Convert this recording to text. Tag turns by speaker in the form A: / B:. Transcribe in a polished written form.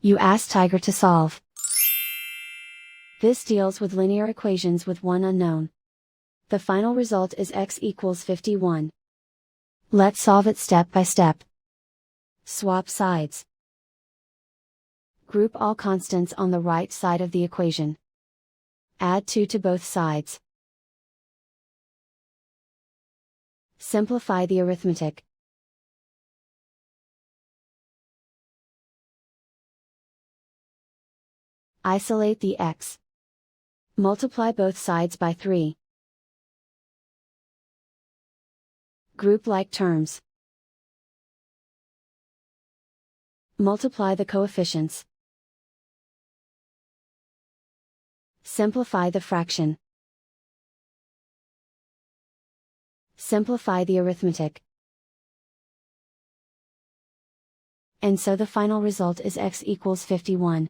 A: You ask Tiger to solve. This deals with linear equations with one unknown. The final result is x equals 51. Let's solve it step by step. Swap sides. Group all constants on the right side of the equation. Add 2 to both sides. Simplify the arithmetic. Isolate the x. Multiply both sides by 3. Group like terms. Multiply the coefficients. Simplify the fraction. Simplify the arithmetic. And so the final result is x equals 51.